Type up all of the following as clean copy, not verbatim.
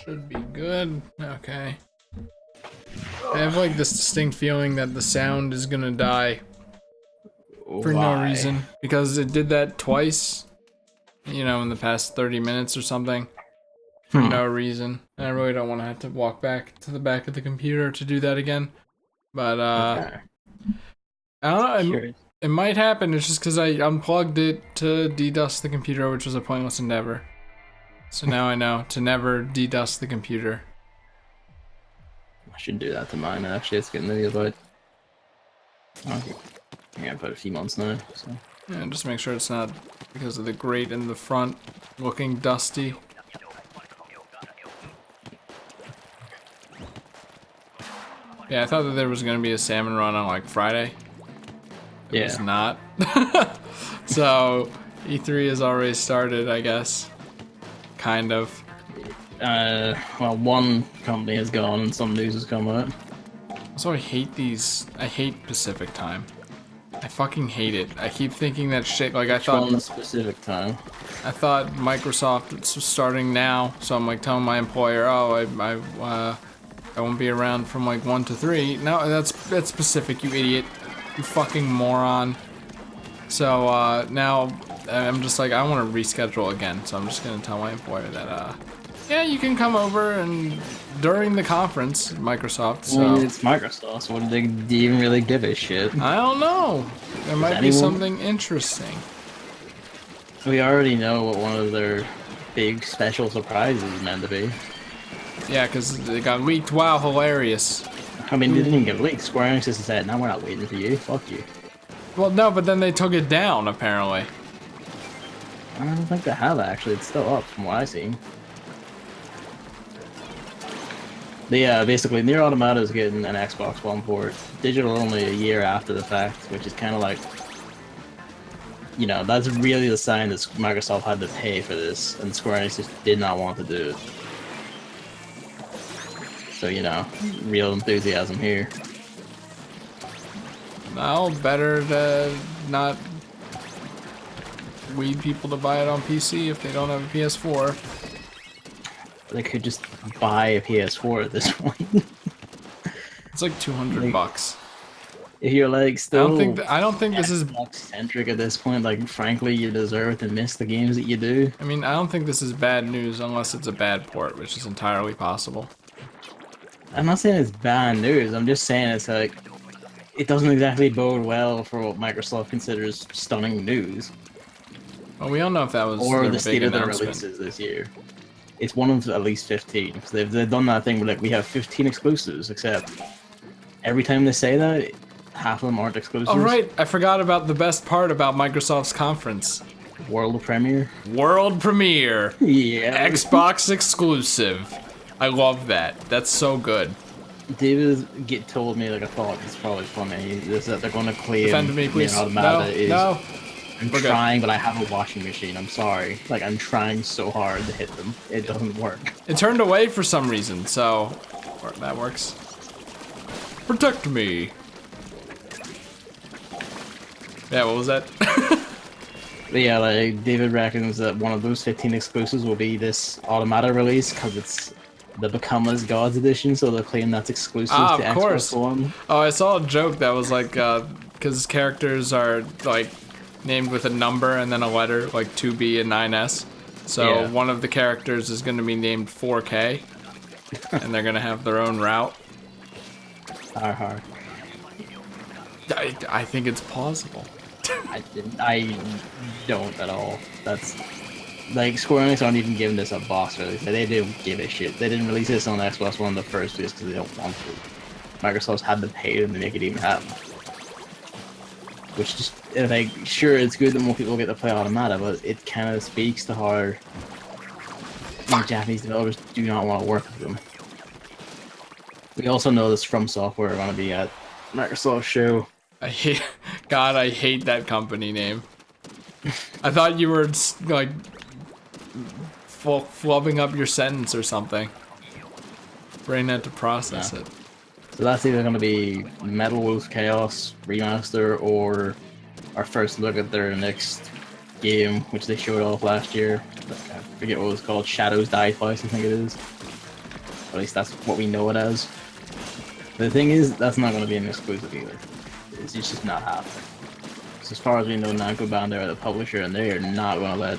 Should be good. Okay. I have like this distinct feeling that the sound is gonna die for no Why? reason. Because it did that twice, you know, in the past 30 minutes or something. For Hmm. no reason. And I really don't want to have to walk back to the back of the computer to do that again. But, Okay. I don't know. Curious. It might happen. It's just because I unplugged it to dedust the computer, which was a pointless endeavor. So now I know to never dedust the computer. I should do that to mine. Actually, it's getting maybe about. Okay. Yeah, about a few months now. So. Yeah, just make sure it's not because of the grate in the front looking dusty. Yeah, I thought that there was going to be a salmon run on like Friday. It was not. So E3 has already started, I guess. Kind of. Well, one company has gone and some news has come out. Also, I hate these. I hate Pacific time. I fucking hate it. I keep thinking that shit. Like I thought. One specific time. I thought Microsoft was starting now, so I'm like telling my employer, oh, I won't be around from like 1 to 3. No, that's Pacific, you idiot. You fucking moron. So now I'm just like, I want to reschedule again. So I'm just gonna tell my employer that yeah, you can come over and during the conference, Microsoft. So Well, it's Microsoft, so what do they even really give a shit? I don't know. There might be something interesting. We already know what one of their big special surprises is meant to be. Yeah, because it got leaked. Wow, hilarious. I mean, they didn't even get leaked. Square Enix just said, no, we're not waiting for you. Fuck you. Well, no, but then they took it down, apparently. I don't think they have, actually. It's still up from what I've seen. Yeah, basically, Nier Automata is getting an Xbox One port. Digital only a year after the fact, which is kind of like... You know, that's really the sign that Microsoft had to pay for this, and Square Enix just did not want to do it. So, you know, real enthusiasm here. Well, better to not weed people to buy it on PC if they don't have a PS4. They could just buy a PS4 at this point. It's like 200 bucks. If you're like still I don't think this is centric at this point, like frankly you deserve to miss the games that you do. I mean, I don't think this is bad news unless it's a bad port, which is entirely possible. I'm not saying it's bad news, I'm just saying it's like it doesn't exactly bode well for what Microsoft considers stunning news. Well, we don't know if that was or their the state big of their announcement. releases this year. It's one of at least 15. So they've done that thing where like we have 15 exclusives, except every time they say that, half of them aren't exclusives. Oh right, I forgot about the best part about Microsoft's conference. World premiere. World premiere. Yeah. Xbox exclusive. I love that. That's so good. David told me like I thought it's probably funny. Is that they're going to claim Defend me, please. Nier Automata is. No. I'm trying, but I have a washing machine. I'm sorry. Like I'm trying so hard to hit them, it doesn't work. It turned away for some reason, so that works. Protect me. Yeah, what was that? But yeah, like David reckons that one of those 15 exclusives will be this Automata release because it's the Become as Gods edition, so they'll claim that's exclusive to of Xbox course. One. Oh, I saw a joke that was like, because characters are named with a number and then a letter, like 2B and 9S. So Yeah. one of the characters is going to be named 4K, and they're going to have their own route. Har. I think it's plausible. I don't at all. That's like Square Enix aren't even giving this a box release. They didn't give a shit. They didn't release this on Xbox One in the first place because they don't want to. Microsoft's had to pay them to make it even happen. Which just like sure it's good that more people get to play Automata, but it kind of speaks to how Japanese developers do not want to work with them. We also know this From Software are going to be at Microsoft show. I hate that company name. I thought you were like flubbing up your sentence or something. Brain had to process it. So that's either going to be Metal Wolf Chaos Remaster or our first look at their next game, which they showed off last year. I forget what it was called. Shadows Die Twice, I think it is. At least that's what we know it as. But the thing is, that's not going to be an exclusive either. It's just not happening. So as far as we know, Namco Bandai are the publisher, and they are not going to let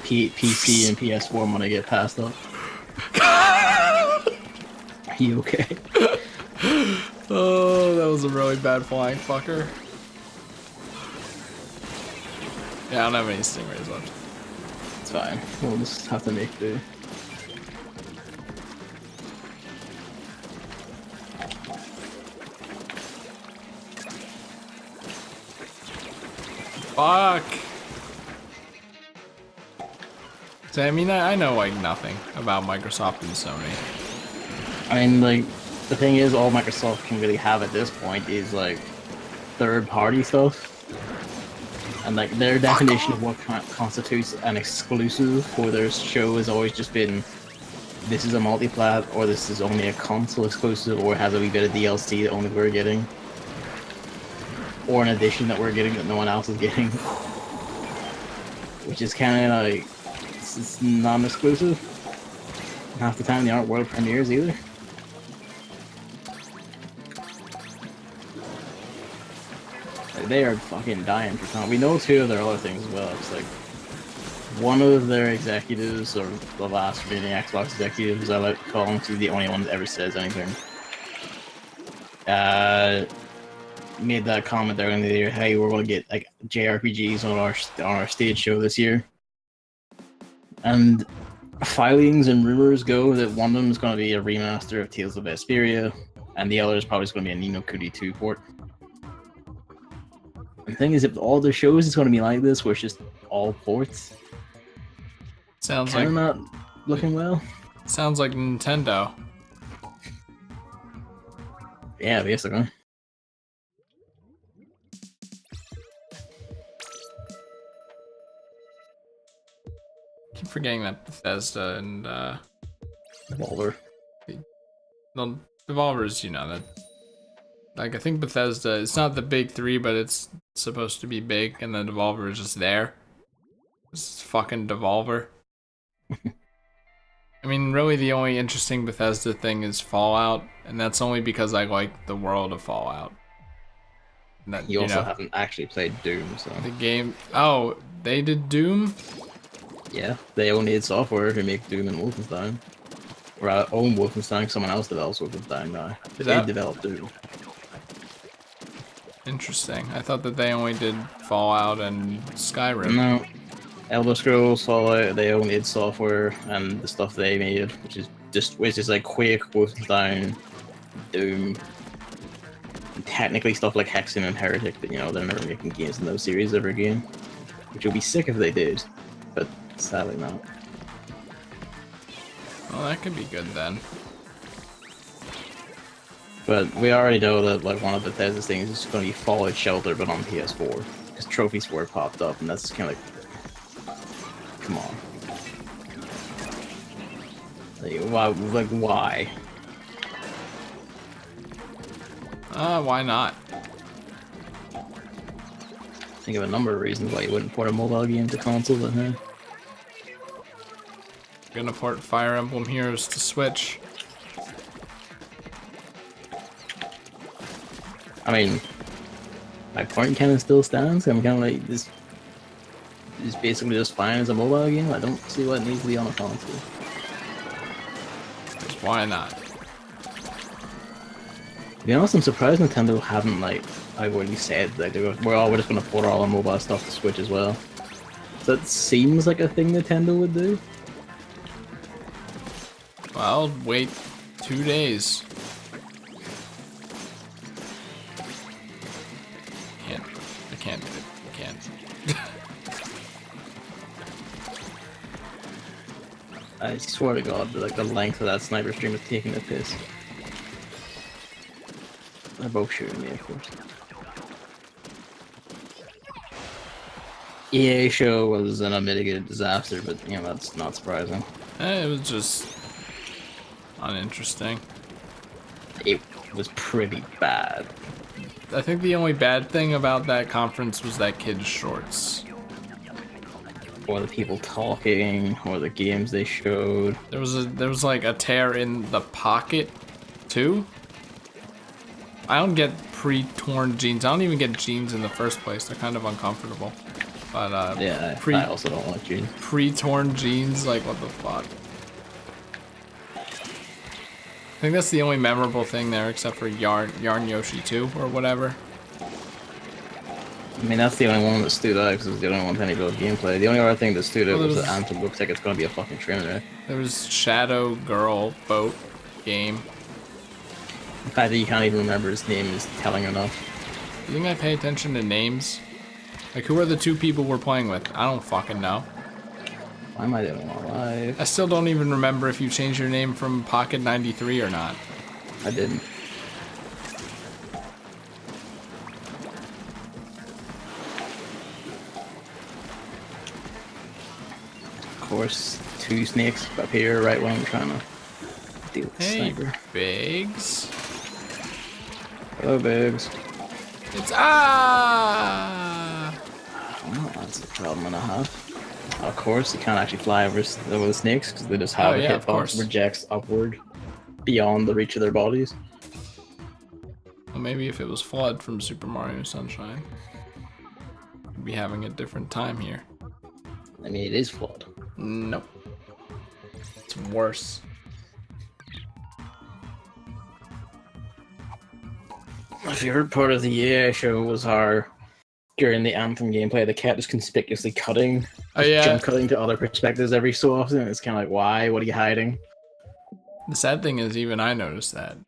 PC and PS4 money get passed up. Are you okay? Oh, that was a really bad flying fucker. Yeah, I don't have any stingrays left. It's fine. We'll just have to make do. Fuck! So, I mean, I know, like, nothing about Microsoft and Sony. I mean, like, the thing is, all Microsoft can really have at this point is, like, third-party stuff. And, like, their definition of what constitutes an exclusive for their show has always just been, this is a multi-plat, or this is only a console exclusive, or has a wee bit of DLC that only we're getting. Or an edition that we're getting that no one else is getting. Which is kind of like, it's non-exclusive. Half the time they aren't world premieres either. Like, they are fucking dying for content. We know two of their other things as well. It's like, one of their executives, or the last remaining Xbox executives, I like to call him, he's the only one that ever says anything. Made that comment there in the year, hey, we're going to get like JRPGs on our stage show this year. And filings and rumors go that one of them is going to be a remaster of Tales of Vesperia, and the other is probably going to be a Ni no Kuni 2 port. And the thing is, if all the shows is going to be like this, where it's just all ports, sounds like not looking well. Sounds like Nintendo. Yeah, basically. I keep forgetting that Bethesda and Devolver. well, Devolver's, you know, that, like, I think Bethesda, it's not the big three, but it's supposed to be big, and then Devolver is just there. It's fucking Devolver. I mean, really the only interesting Bethesda thing is Fallout, and that's only because I like the world of Fallout. And that, You also haven't actually played Doom, so... The game... Oh, they did Doom? Yeah, they own id Software who make Doom and Wolfenstein. Or I own Wolfenstein, someone else develops Wolfenstein now. They developed Doom. Interesting. I thought that they only did Fallout and Skyrim. No. Elder Scrolls, Fallout, they own id Software, and the stuff they made, which is like Quake, Wolfenstein, Doom, and technically stuff like Hexen and Heretic, but you know, they're never making games in those series ever again. Which would be sick if they did, but sadly not. Well, that could be good then. But we already know that like one of Bethesda's things is going to be Fallout Shelter, but on PS4, because trophies for it popped up, and that's kind of like, come on. Like, why? Why not? Think of a number of reasons why you wouldn't port a mobile game to console, but hey. Gonna port Fire Emblem Heroes to Switch. I mean, my point kind of still stands. I'm kind of like, this is basically just fine as a mobile game. I don't see what it needs to be on a console. Because why not? To be honest, I'm surprised Nintendo haven't, like, I've already said, like, we're just gonna port all our mobile stuff to Switch as well. So that seems like a thing Nintendo would do. Well, wait 2 days. I can't do it. I can't. I swear to God, like, the length of that sniper stream is taking the piss. They're both shooting me, of course. EA show was an unmitigated disaster, but, you know, that's not surprising. It was just uninteresting. It was pretty bad. I think the only bad thing about that conference was that kid's shorts. or the people talking, or the games they showed. There was like a tear in the pocket, too. I don't get pre-torn jeans. I don't even get jeans in the first place. They're kind of uncomfortable. But Yeah, I also don't like jeans. Pre-torn jeans, like what the fuck? I think that's the only memorable thing there, except for Yarn Yoshi 2 or whatever. I mean, that's the only one that stood out because it's the only one with any real gameplay. The only other thing that stood out was that Anthem looks like it's going to be a fucking trainer. There was Shadow Girl boat game. The fact that you can't even remember his name is telling enough. You think I pay attention to names? Like, who are the two people we're playing with? I don't fucking know. Why am I doing all live? I still don't even remember if you changed your name from Pocket 93 or not. I didn't. Of course, two snakes up here right when I'm trying to deal with the sniper. Biggs. Hello, Biggs. It's Well, that's a problem and a half. Of course, you can't actually fly over the snakes because they just have a hitbox rejects upward beyond the reach of their bodies. Well, maybe if it was Flood from Super Mario Sunshine, we'd be having a different time here. I mean, it is Flood. Nope. It's worse. My favorite part of the EA show was how, during the Anthem gameplay, the cat is conspicuously cutting. Jump cutting to other perspectives every so often. It's kind of like, why? What are you hiding? The sad thing is, even I noticed that.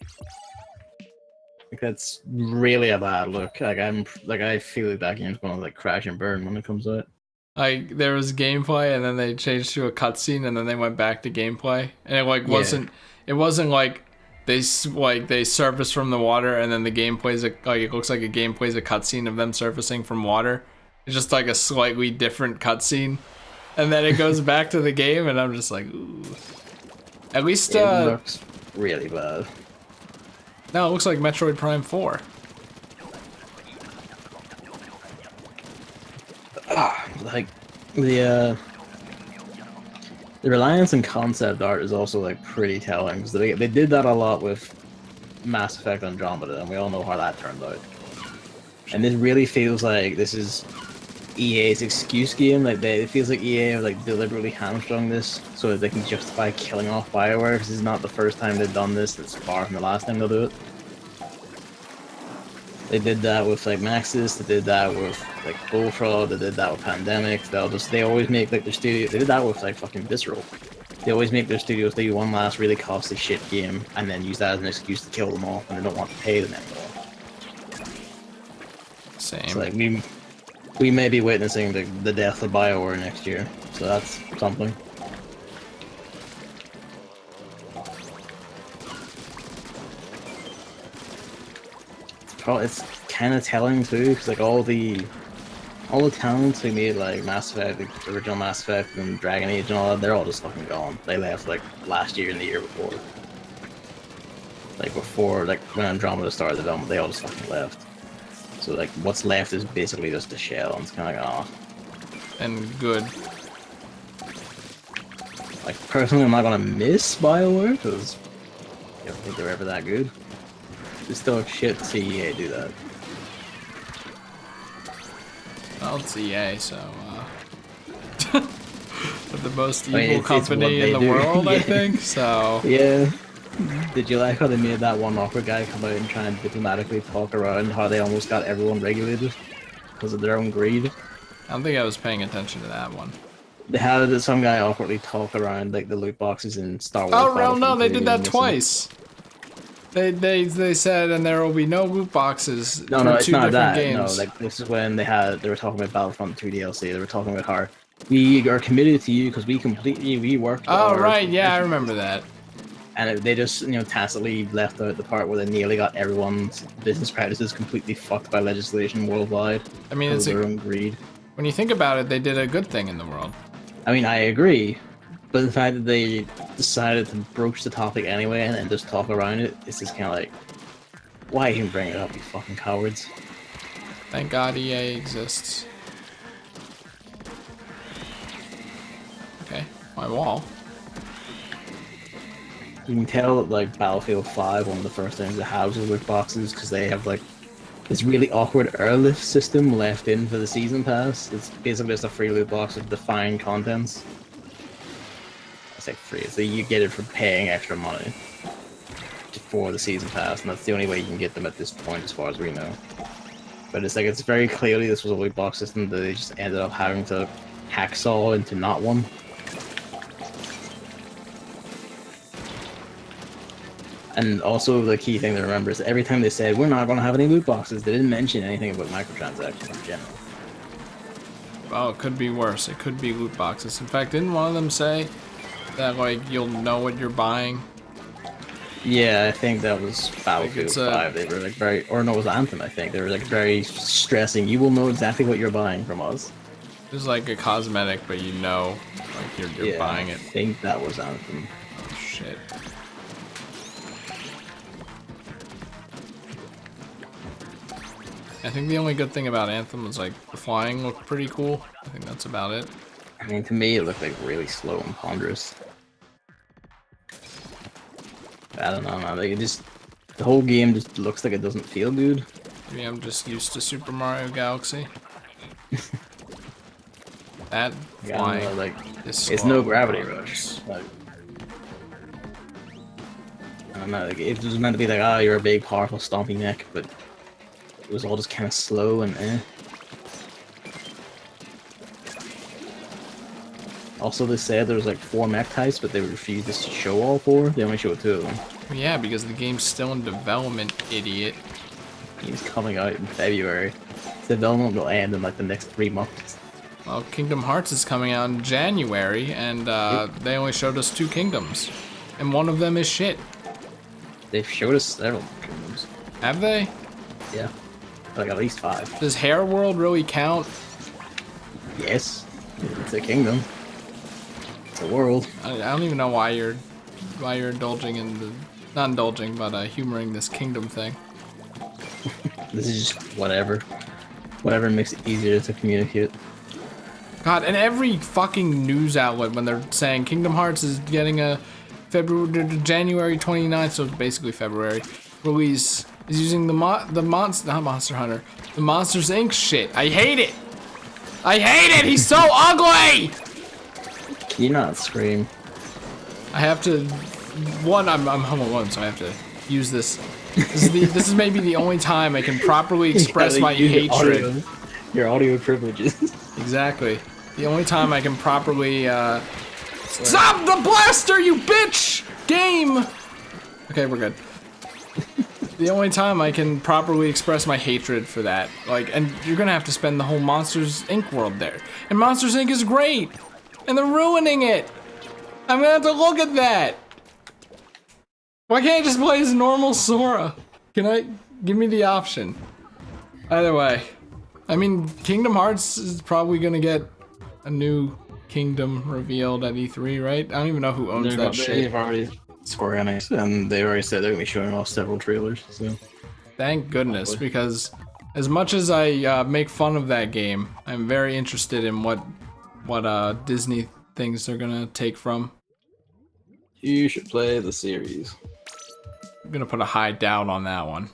Like, that's really a bad look. Like, I feel like that game's gonna like crash and burn when it comes out. Like, there was gameplay, and then they changed to a cutscene, and then they went back to gameplay, and it like wasn't. It wasn't like they surface from the water, and then the gameplay's like it looks like a gameplay's a cutscene of them surfacing from water. It's just like a slightly different cutscene, and then it goes back to the game, and I'm just like, ooh. At least it looks really bad. No, it looks like Metroid Prime 4. Like the reliance on concept art is also like pretty telling because they did that a lot with Mass Effect Andromeda, and we all know how that turned out. And this really feels like this is EA's excuse game. Like it feels like EA have like deliberately hamstrung this so that they can justify killing off BioWare, because this is not the first time they've done this. It's far from the last time they'll do it. They did that with like Maxis. They did that with like Bullfrog. They did that with Pandemic. They always make like their studio. They did that with like fucking Visceral. They always make their studios do one last really costly shit game and then use that as an excuse to kill them off when they don't want to pay them anymore. Same. So like we may be witnessing the death of BioWare next year, so that's something. It's kind of telling too, because like all the talents who made like Mass Effect, the original Mass Effect and Dragon Age and all that, they're all just fucking gone. They left like last year and the year before. Like before, like when Andromeda started development, they all just fucking left. So like what's left is basically just a shell, and it's kind of like, oh. And good. Like personally, I'm not gonna miss BioWare because I don't think they're ever that good. It's still shit to see EA do that. Well, it's EA, so they're the most evil company in the world, I think. So yeah. Did you like how they made that one awkward guy come out and try and diplomatically talk around how they almost got everyone regulated because of their own greed? I don't think I was paying attention to that one. They had some guy awkwardly talk around like the loot boxes in Star Wars. Oh, well, no, they did that twice. They said, and there will be no loot boxes. No, it's not that. Games. No, like this is when they were talking about Battlefront 2 DLC. They were talking about how we are committed to you because we completely reworked. Oh right, yeah, I remember that. And they just, tacitly left out the part where they nearly got everyone's business practices completely fucked by legislation worldwide. I mean, it's their own greed. When you think about it, they did a good thing in the world. I mean, I agree, but the fact that they decided to broach the topic anyway and then just talk around it, it's just kind of like, why even bring it up, you fucking cowards? Thank God EA exists. my wall. You can tell that, like, Battlefield 5, one of the first things it has is loot boxes, because they have, like, this really awkward airlift system left in for the season pass. It's basically just a free loot box with defined contents. I say free, so you get it for paying extra money for the season pass, and that's the only way you can get them at this point, as far as we know. But it's like, it's very clearly this was a loot box system that they just ended up having to hacksaw into not one. And also, the key thing to remember is that every time they said, we're not going to have any loot boxes, they didn't mention anything about microtransactions in general. Oh, it could be worse. It could be loot boxes. In fact, didn't one of them say that, like, you'll know what you're buying? Yeah, I think that was Battlefield 5. They were like very, or no, it was Anthem, I think. They were like very stressing, you will know exactly what you're buying from us. It's like a cosmetic, but you know, like, you're buying it. I think that was Anthem. Oh, shit. I think the only good thing about Anthem was, like, the flying looked pretty cool. I think that's about it. I mean, to me, it looked like really slow and ponderous. I don't know, man. Like, it just, the whole game just looks like it doesn't feel good. Maybe I'm just used to Super Mario Galaxy. That flying, know, like, is it's no gravity rush. Like, I don't know, like, it was meant to be like, ah, you're a big, powerful, stomping neck, but it was all just kind of slow and eh. Also, they said there was like 4 mech types, but they refused to show all 4. They only showed 2 of them. Yeah, because the game's still in development, idiot. It's coming out in February. The development will end in like the next 3 months. Well, Kingdom Hearts is coming out in January, and they only showed us 2 kingdoms. And one of them is shit. They've showed us several kingdoms. Have they? Yeah. Like at least 5. Does Hair World really count? Yes. It's a kingdom. It's a world. I don't even know why you're indulging in the, not indulging, but humoring this kingdom thing. This is just whatever. Whatever makes it easier to communicate. God, and every fucking news outlet, when they're saying Kingdom Hearts is getting a January 29th, so basically February, release, is using the not Monster Hunter, the Monsters Inc. shit. I hate it! I hate it! He's so ugly! Can you not scream? I have to, I'm home alone, so I have to use this. This is maybe the only time I can properly express my hatred. Your audio privileges. Exactly. The only time I can properly, stop the blaster, you bitch! Game! Okay, we're good. The only time I can properly express my hatred for that. Like, and you're gonna have to spend the whole Monsters Inc. world there. And Monsters Inc. is great! And they're ruining it! I'm gonna have to look at that! Why can't I just play as normal Sora? Give me the option. Either way. I mean, Kingdom Hearts is probably gonna get a new kingdom revealed at E3, right? I don't even know who owns that shit. They've already Square Enix, and they already said they're gonna be showing off several trailers. So, thank goodness, because as much as I make fun of that game, I'm very interested in what Disney things they're gonna take from. you should play the series. I'm gonna put a high doubt on that one.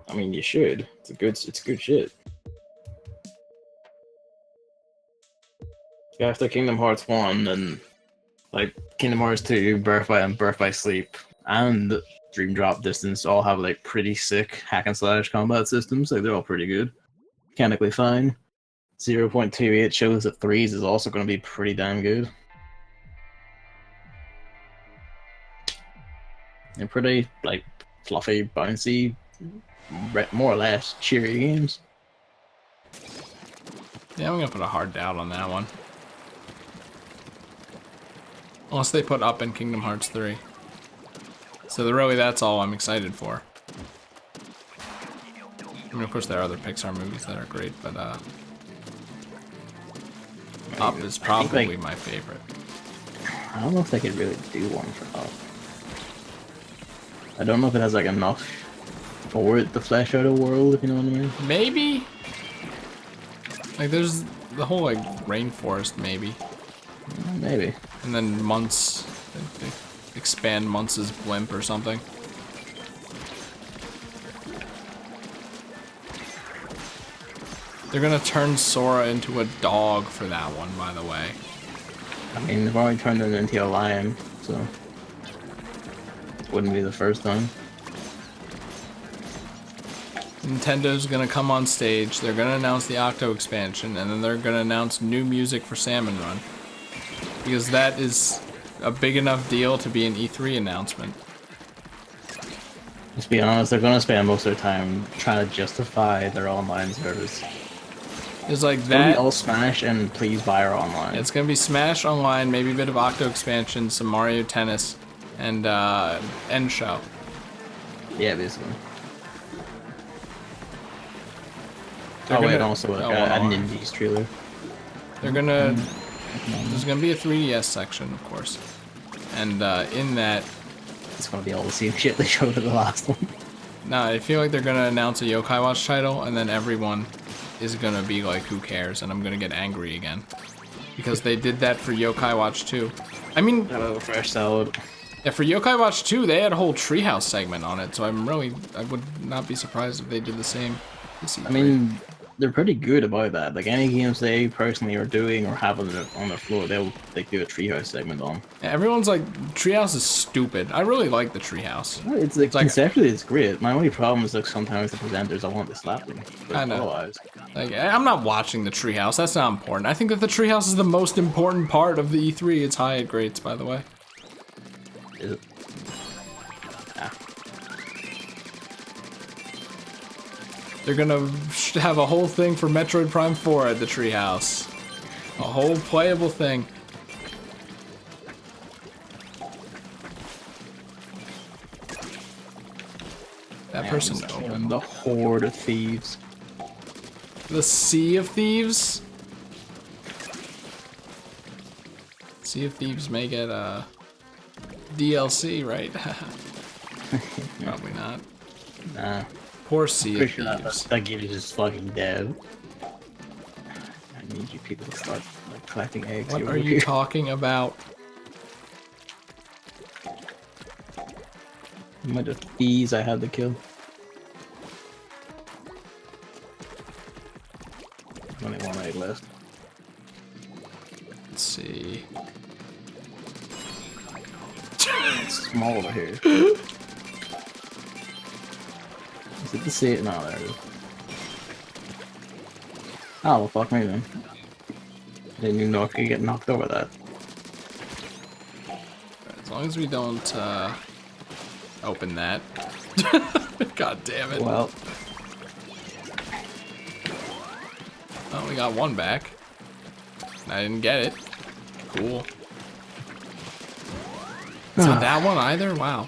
I mean, you should. It's good shit. After Kingdom Hearts 1 and like Kingdom Hearts 2, Birth by Sleep, and Dream Drop Distance all have like pretty sick hack and slash combat systems. Like they're all pretty good. Mechanically fine. 0.28 shows that 3s is also going to be pretty damn good. They're pretty like fluffy, bouncy, more or less cheery games. Yeah, I'm gonna put a hard doubt on that one. Unless they put Up in Kingdom Hearts 3. So really, that's all I'm excited for. I mean, of course, there are other Pixar movies that are great, but Up is probably my favorite. I don't know if they could really do one for Up. I don't know if it has like enough for it to flesh out a world, if you know what I mean. Maybe. Like, there's the whole like rainforest, maybe. Maybe. And then Months, they expand Months' blimp or something. They're gonna turn Sora into a dog for that one, by the way. I mean, they've already turned him into a lion, so wouldn't be the first time. Nintendo's gonna come on stage, they're gonna announce the Octo expansion, and then they're gonna announce new music for Salmon Run. Because that is a big enough deal to be an E3 announcement. Let's be honest, they're gonna spend most of their time trying to justify their online service. It's like It's gonna be that. all Smash and please buy our online. It's gonna be Smash Online, maybe a bit of Octo expansion, some Mario Tennis, and End Show. Yeah, basically. They're Oh wait, gonna- also oh, an Indies trailer. They're gonna. There's gonna be a 3DS section, of course, and in that, It's gonna be all the same shit they showed in the last one. no, I feel like they're gonna announce a Yokai Watch title, and then everyone is gonna be like, "Who cares?" And I'm gonna get angry again because they did that for Yokai Watch 2. I mean, Fresh salad. yeah, for Yokai Watch 2, they had a whole treehouse segment on it, so I would not be surprised if they did the same. This I mean, they're pretty good about that. Like any games they personally are doing or have on their floor, they do a treehouse segment on. everyone's like, treehouse is stupid. I really like the treehouse. It's like, like- conceptually it's great. My only problem is like sometimes the presenters I want to slap them. But I know. Otherwise, Like, I'm not watching the treehouse. That's not important. I think that the treehouse is the most important part of the E3. It's high at grades, by the way. is it? Ah. They're gonna have a whole thing for Metroid Prime 4 at the treehouse. A whole playable thing. That person opened The horde of thieves. the Sea of Thieves. Sea of Thieves may get a DLC, right? Probably not. Nah. Poor Sea of Pretty sure Thieves. that game is just fucking dead. I need you people to start like collecting eggs. What over are you here. talking about? The amount of bees I had to kill. Only one egg left. Let's see. It's small over here. Is it the sea? No, there it is. Oh, well, fuck me then. Didn't even know I could get knocked over that. As long as we don't open that. God damn it. Well, Oh, we got one back. I didn't get it. Cool. It's not that one either? Wow.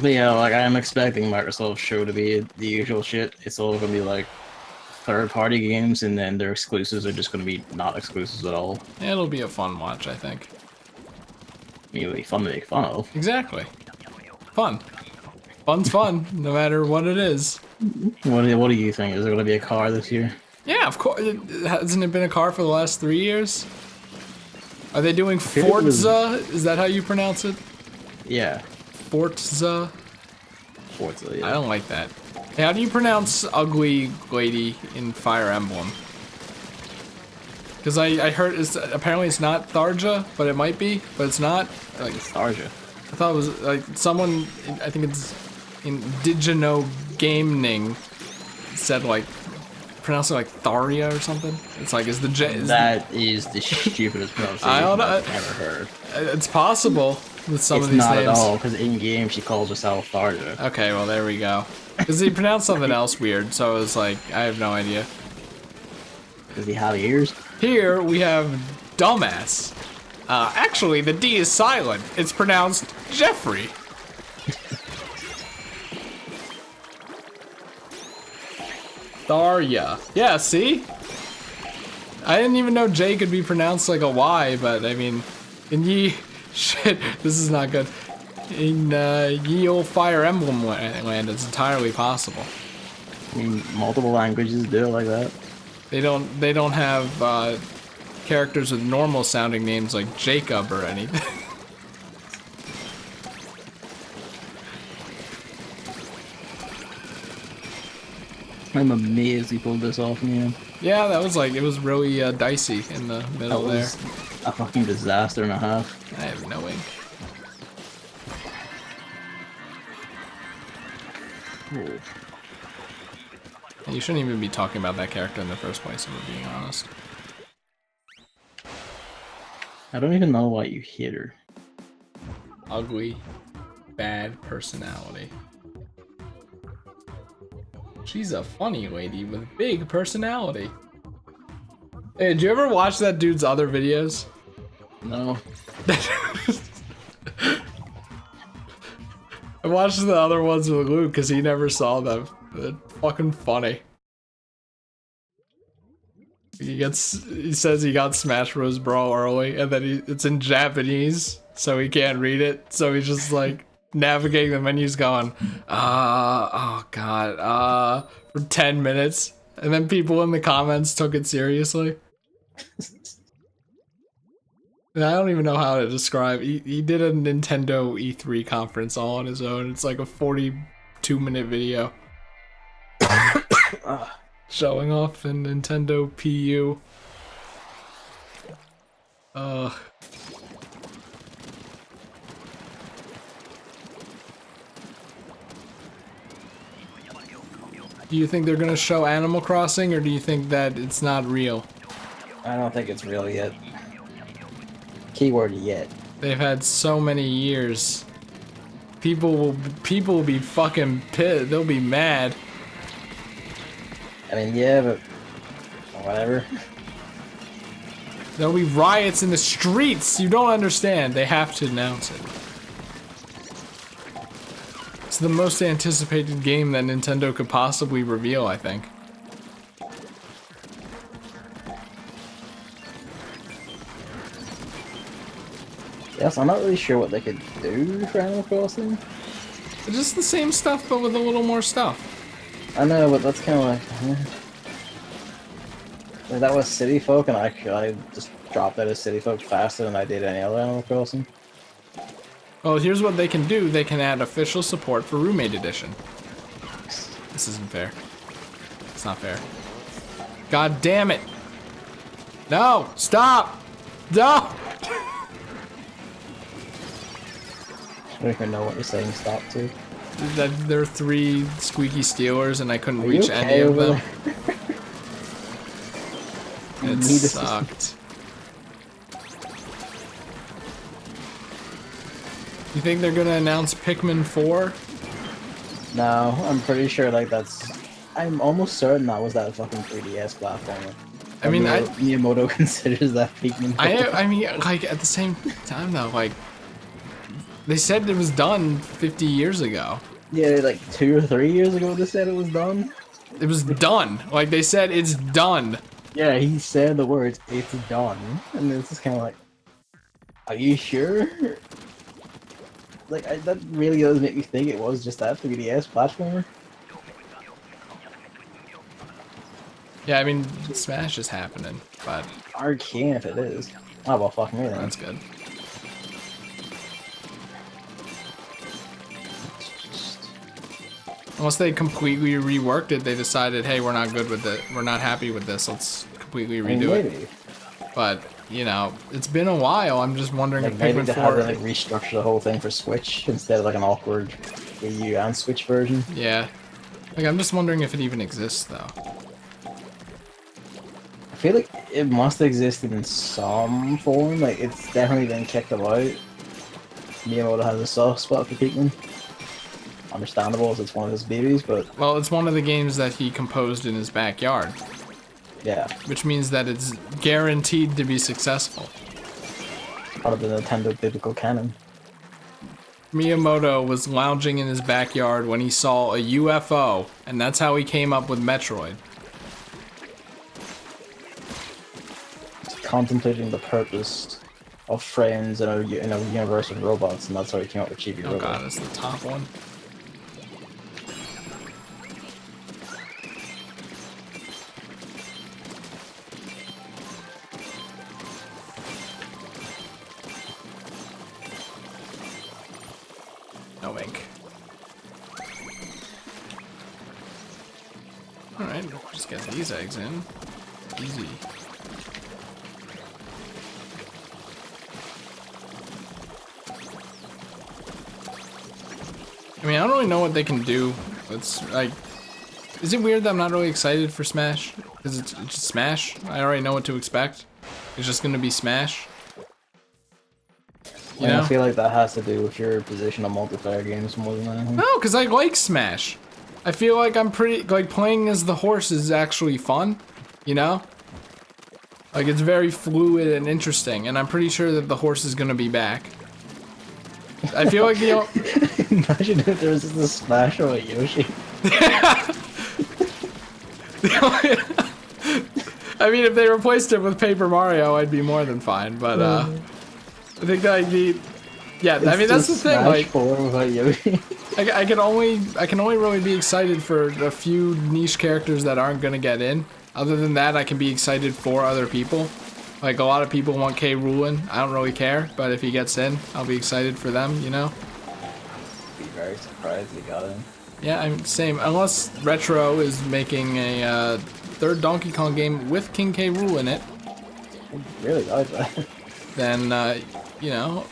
but yeah, like I'm expecting Microsoft's show to be the usual shit. It's all gonna be like third-party games, and then their exclusives are just gonna be not exclusives at all. It'll be a fun watch, I think. It'll be fun to make fun of. Exactly. Fun. Fun's fun, no matter what it is. What do you think? Is there gonna be a car this year? Yeah, of course. Hasn't it been a car for the last 3 years? Are they doing feel it was- Forza? Is that how you pronounce it? Yeah, Forza? Forza. I Yeah. don't like that. Hey, how do you pronounce ugly lady in Fire Emblem? Because I heard apparently it's not Tharja, but it might be, but it's not. Like, Nostalgia. I thought it was like someone, I think it's Indigeno Gaming said like, pronounce it like Tharia or something. It's like, is the J. That is the stupidest pronunciation I don't know. I've ever heard. It's possible with some It's of these not names. at all, because in game she calls herself Tharja. Okay, well, there we go. Because he pronounced something else weird, so it was like, I have no idea. Does he have ears? Here we have dumbass. Actually, the D is silent. It's pronounced Jeffrey. Tharya. Yeah, see? I didn't even know J could be pronounced like a Y, but I mean, in ye... Shit, this is not good. In ye old Fire Emblem land, it's entirely possible. I mean, multiple languages do it like that. They don't have characters with normal sounding names like Jacob or anything. I'm amazed he pulled this off, man. Yeah, that was like, it was really dicey in the middle That was a fucking disaster and a half. there. I have no ink. Oh. You shouldn't even be talking about that character in the first place, if we're being honest. I don't even know why you hit her. Ugly, bad personality. She's a funny lady with big personality. Hey, did you ever watch that dude's other videos? No. I watched the other ones with Luke because he never saw them. They're fucking funny. He says he got Smash Bros. Brawl early, and then it's in Japanese, so he can't read it. So he's just like navigating the menus, going, oh god, for 10 minutes, and then people in the comments took it seriously. And I don't even know how to describe. He did a Nintendo E3 conference all on his own. It's like a 42-minute video. Showing off the Nintendo PU. Do you think they're gonna show Animal Crossing, or do you think that it's not real? I don't think it's real yet. Keyword yet. They've had so many years. People will be fucking pissed. They'll be mad. I mean, yeah, but whatever. There'll be riots in the streets. You don't understand. They have to announce it. It's the most anticipated game that Nintendo could possibly reveal, I think. Yes, I'm not really sure what they could do for Animal Crossing. It's just the same stuff, but with a little more stuff. I know, but that's kind of like that was City Folk, and I just dropped out of City Folk faster than I did any other Animal Crossing. Well, here's what they can do. They can add official support for Roommate Edition. This isn't fair. It's not fair. God damn it. No! Stop! No! I don't even know what you're saying stop to. There are 3 squeaky Steelers, and I couldn't Are reach you any okay of over them. there? It sucked. You think they're gonna announce Pikmin 4? No, I'm pretty sure like I'm almost certain that was that fucking 3DS platformer. I mean, Miyamoto considers that Pikmin 4. I mean, like, at the same time, though, like, they said it was done 50 years ago. Yeah, like 2 or 3 years ago they said it was done. It was done. Like, they said it's done. Yeah, he said the words, it's done. And it's just kind of like, are you sure? Like, that really does make me think it was just that 3DS platformer. Yeah, I mean, Smash is happening, but Arcane if it is. Oh, well, fuck me then. that's good. Unless they completely reworked it, they decided, hey, we're not good with it. We're not happy with this. Let's completely redo it. But, you know, it's been a while. I'm just wondering Like if maybe Pikmin they 4... had to like restructure the whole thing for Switch instead of like an awkward Wii U and Switch version. Yeah. Like, I'm just wondering if it even exists, though. I feel like it must have existed in some form. Like, it's definitely been kicked about. Miyamoto has a soft spot for Pikmin. Understandable as it's one of his babies, but... Well, it's one of the games that he composed in his backyard. Yeah. Which means that it's guaranteed to be successful. Part of the Nintendo biblical canon. Miyamoto was lounging in his backyard when he saw a UFO, and that's how he came up with Metroid. Contemplating the purpose of friends in a universe of robots, and that's how he came up with Chibi Oh Robot. god, it's the top one. No ink. Alright, just get these eggs in. Easy. I mean, I don't really know what they can do. It's like, is it weird that I'm not really excited for Smash? Because it's just Smash. I already know what to expect. It's just gonna be Smash. You know? I feel like that has to do with your position on multiplayer games more than anything. No, because I like Smash. I feel like I'm pretty, like, playing as the horse is actually fun, you know? Like, it's very fluid and interesting, and I'm pretty sure that the horse is gonna be back. I feel like the... Imagine if there was just a Smash with Yoshi. I mean, if they replaced it with Paper Mario, I'd be more than fine, but, I think that I'd be... Yeah, I mean, that's the thing, like... I can only really be excited for a few niche characters that aren't gonna get in. Other than that, I can be excited for other people. Like, a lot of people want K. Roolin. I don't really care, but if he gets in, I'll be excited for them, you know? Be very surprised he got in. Yeah, I'm same. Unless Retro is making a third Donkey Kong game with King K. Rool in it. I really like that. Then, you know...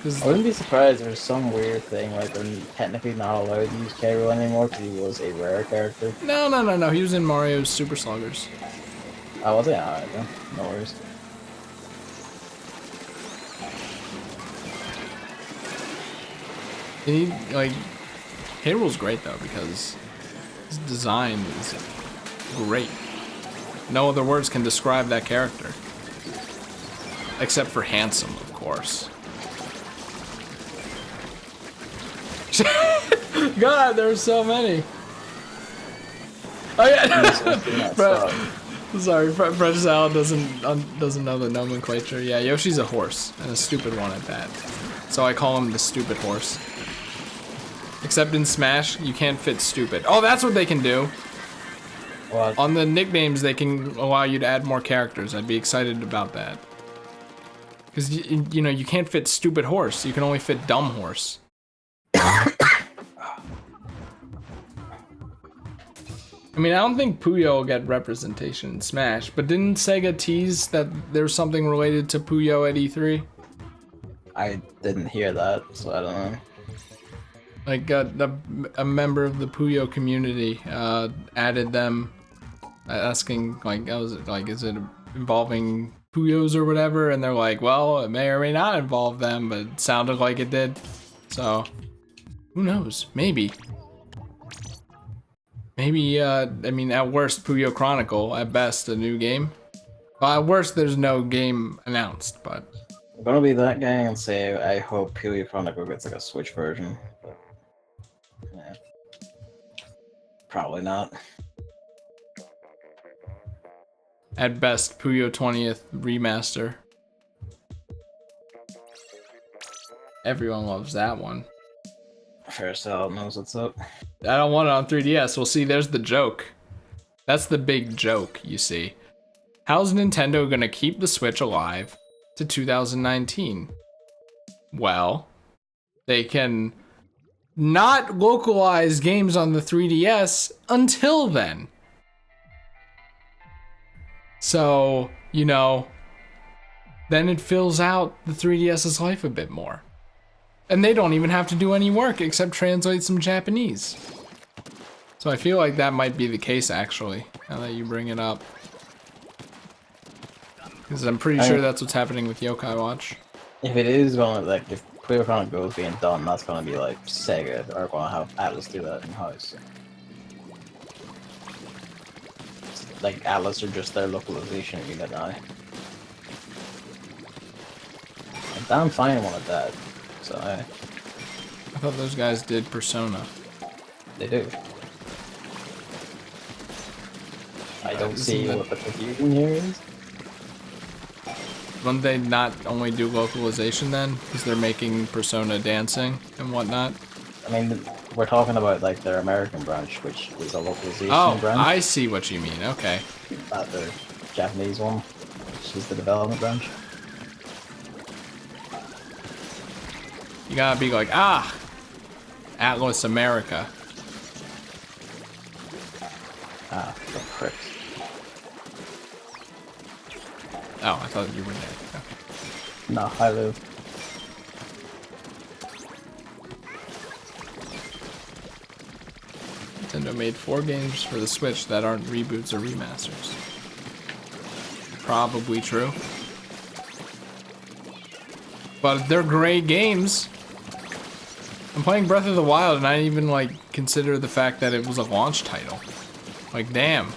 I wouldn't be surprised if there's some weird thing like they're technically not allowed to use K. Rool anymore because he was a rare character. No. He was in Mario's Super Sluggers. Oh, was he? Alright then. No worries. You need, like... K. Rool's great, though, because his design is great. No other words can describe that character. Except for handsome, of course. God, there's so many. Oh yeah, bro. Sorry, Fresh Salad doesn't know the nomenclature. Yeah, Yoshi's a horse and a stupid one at that. So I call him the stupid horse. Except in Smash, you can't fit stupid. Oh, that's what they can do. What? On the nicknames, they can allow you to add more characters. I'd be excited about that. Because you know you can't fit stupid horse. You can only fit dumb horse. I mean, I don't think Puyo will get representation in Smash, but didn't Sega tease that there's something related to Puyo at E3? I didn't hear that, so I don't know. Like, a member of the Puyo community added them, asking, like, is it involving Puyos or whatever? And they're like, well, it may or may not involve them, but it sounded like it did. So, who knows? Maybe. Maybe, I mean, at worst, Puyo Chronicle. At best, a new game. Well, at worst, there's no game announced, but... I'm gonna be that guy and say I hope Puyo Chronicle gets like a Switch version. But, yeah. Probably not. At best, Puyo 20th Remaster. Everyone loves that one. Fair Salad knows what's up. I don't want it on 3DS. Well, see, there's the joke. That's the big joke, you see. How's Nintendo gonna keep the Switch alive to 2019? Well, they can not localize games on the 3DS until then. So, you know, then it fills out the 3DS's life a bit more. And they don't even have to do any work except translate some Japanese. So I feel like that might be the case, actually, now that you bring it up. Because I'm pretty sure that's what's happening with Yokai Watch. If it is going to, like, if Puyo Chronicle is being done, that's going to be like Sega are going to have Atlas do that in house. Like, Atlas are just their localization unit now. And damn fine one at that. So I thought those guys did Persona. They do. I don't see what the confusion here is. Wouldn't they not only do localization then? Because they're making Persona dancing and whatnot? I mean, we're talking about like their American branch, which is a localization branch. Oh, I see what you mean, okay. Not the Japanese one, which is the development branch. You gotta be like, ah, Atlas America. Ah, the pricks. Oh, I thought you were dead. Okay. No, I live. Nintendo made 4 games for the Switch that aren't reboots or remasters. Probably true. But they're great games. I'm playing Breath of the Wild and I didn't even like consider the fact that it was a launch title. Like, damn.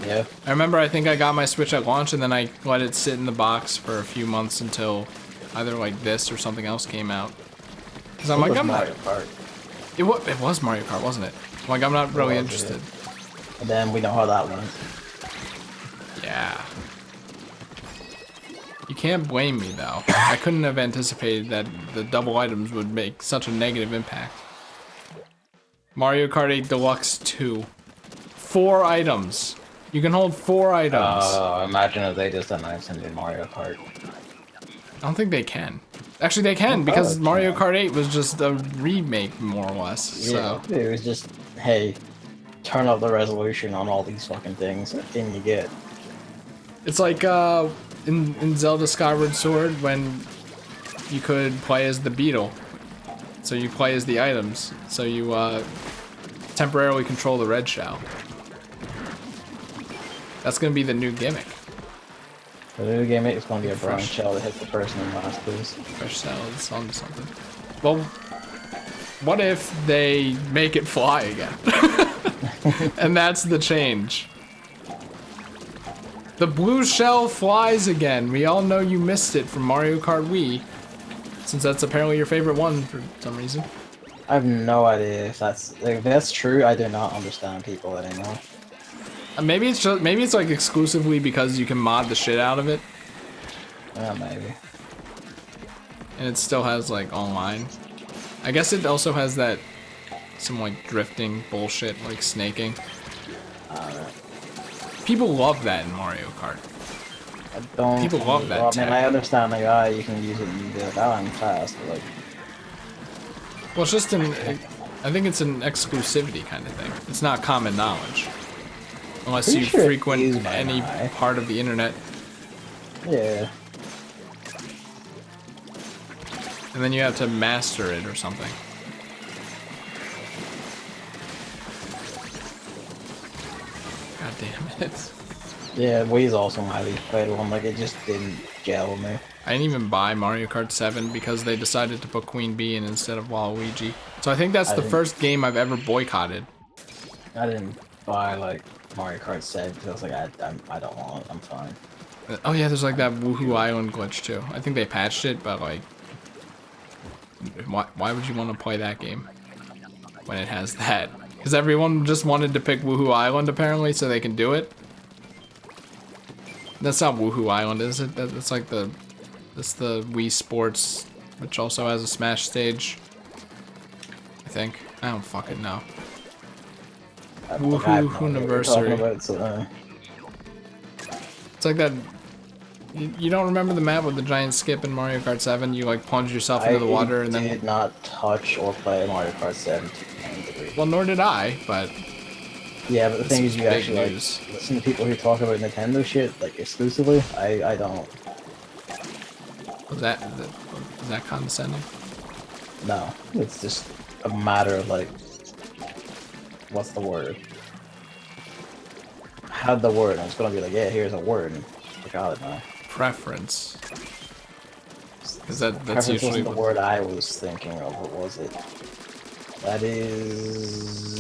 Yeah. I remember I think I got my Switch at launch and then I let it sit in the box for a few months until either like this or something else came out. Cause I'm like, I'm not. It was Mario Kart, wasn't it? I'm like, I'm not really interested. And then we know how that went. Yeah. You can't blame me though. I couldn't have anticipated that the double items would make such a negative impact. Mario Kart 8 Deluxe 2. 4 items. You can hold 4 items. Imagine if they just announced a new Mario Kart. I don't think they can. Actually, they can because Mario Kart 8 was just a remake, more or less. Yeah, So. it was just, hey, turn up the resolution on all these fucking things, and you get. It's like in Zelda Skyward Sword when you could play as the beetle. So you play as the items. So you temporarily control the red shell. That's gonna be the new gimmick. The new gimmick is gonna be a brown shell that hits the person in masters. Fresh salads on something. Well, what if they make it fly again? And that's the change. The blue shell flies again. We all know you missed it from Mario Kart Wii, since that's apparently your favorite one for some reason. I have no idea if that's true. I do not understand people anymore. Maybe it's like exclusively because you can mod the shit out of it. Yeah, maybe. And it still has like online. I guess it also has that some like drifting bullshit like snaking. People love that in Mario Kart. I don't. People love that. Well, I mean, I understand like, you can use it and you be like, I'm fast, but like. Well, it's just I think it's an exclusivity kind of thing. It's not common knowledge. Unless you frequent any part of the internet. Yeah. And then you have to master it or something. God damn it. Yeah, Wii's also my least played one. Like, it just didn't gel with me. I didn't even buy Mario Kart 7 because they decided to put Queen Bee in instead of Waluigi. So I think that's the first game I've ever boycotted. I didn't buy, like, Mario Kart 7 because I was like, I don't want it. I'm fine. Oh yeah, there's like that Woohoo Island glitch too. I think they patched it, but like, why would you want to play that game when it has that? Because everyone just wanted to pick Woohoo Island apparently, so they can do it. That's not Woohoo Island, is it? That's like that's the Wii Sports, which also has a Smash stage. I think. I don't fucking know. Woohoo Anniversary. It's like that. You don't remember the map with the giant skip in Mario Kart 7? You like plunge yourself into the water and then. I did not touch or play Mario Kart 7. Well, nor did I, but. Yeah, but the thing is, you actually like, listen to people who talk about Nintendo shit like exclusively. I don't. Was that condescending? No, it's just a matter of like, what's the word? Had the word. I was gonna be like, yeah, here's a word. And I got it now. Preference. Because that's Preference usually wasn't the word I was thinking of. What was it? That is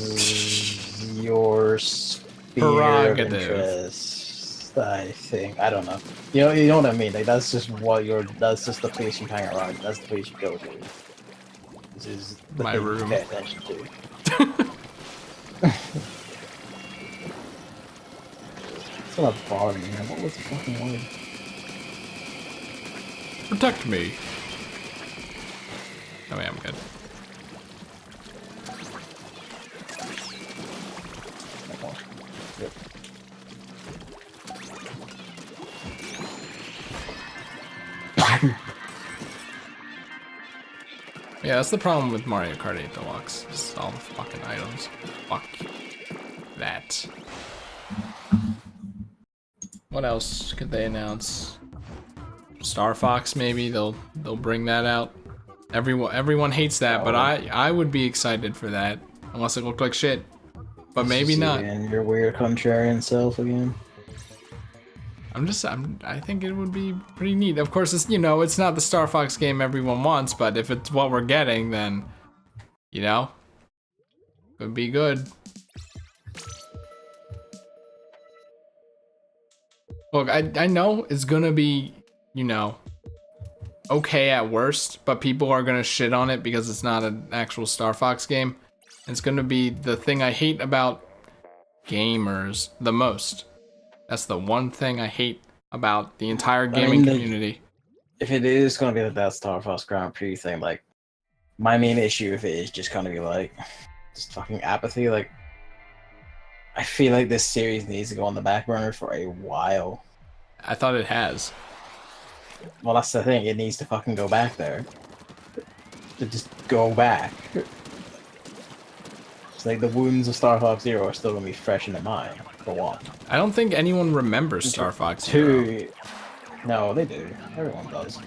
your sphere of interest, I think. I don't know. You know what I mean? Like that's just that's just the place you hang around. That's the place you go to. This is the my thing room. You pay attention to. It's not bothering me. What was the fucking word? Protect me. Oh yeah, I'm good. Yep. Yeah, that's the problem with Mario Kart 8 Deluxe. It's all the fucking items. Fuck that. What else could they announce? Star Fox, maybe they'll bring that out. Everyone hates that, but I would be excited for that, unless it looked like shit. But maybe not. And your weird contrarian self again. I think it would be pretty neat. Of course, it's, you know, it's not the Star Fox game everyone wants, but if it's what we're getting, then, you know, could be good. Look, I know it's gonna be, you know, okay at worst, but people are gonna shit on it because it's not an actual Star Fox game. It's gonna be the thing I hate about gamers the most. That's the one thing I hate about the entire gaming community. If it is gonna be that Star Fox Grand Prix thing, like, my main issue with it is just gonna be like, just fucking apathy. Like, I feel like this series needs to go on the back burner for a while. I thought it has. Well, that's the thing. It needs to fucking go back there. To just go back. It's like the wounds of Star Fox Zero are still gonna be fresh in the mind, for one. I don't think anyone remembers Star Fox Zero. Two. No, they do. Everyone does.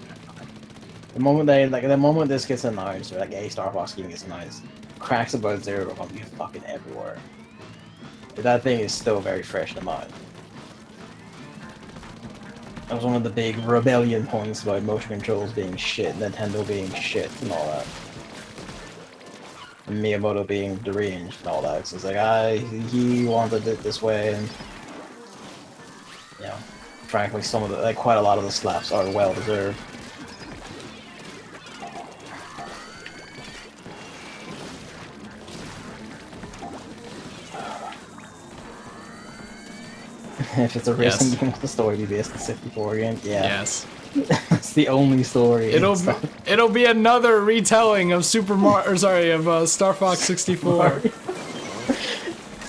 The moment this gets announced, or like a Star Fox game gets announced, cracks about Zero are gonna be fucking everywhere. But that thing is still very fresh in the mind. That was one of the big rebellion points about motion controls being shit, Nintendo being shit, and all that. And Miyamoto being deranged and all that. So it's like, he wanted it this way, and you know, frankly, some of the, like, quite a lot of the slaps are well deserved. If it's a racing game with a story based on 64 game, yeah. Yes. It's the only story. It'll be another retelling of Star Fox 64.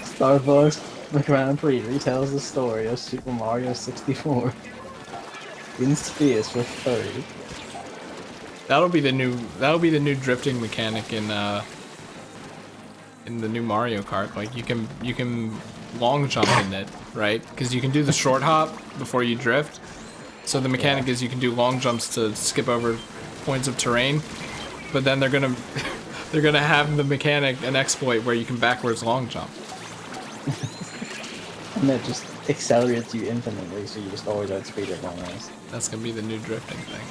Star Fox the Grand Prix retells the story of Super Mario 64 in space for 30. That'll be the new drifting mechanic in the new Mario Kart. Like you can long jump in it, right? Because you can do the short hop before you drift. So the mechanic is you can do long jumps to skip over points of terrain, but then they're gonna have the mechanic an exploit where you can backwards long jump. And that just accelerates you infinitely, so you just always outspeed everyone else. That's gonna be the new drifting thing.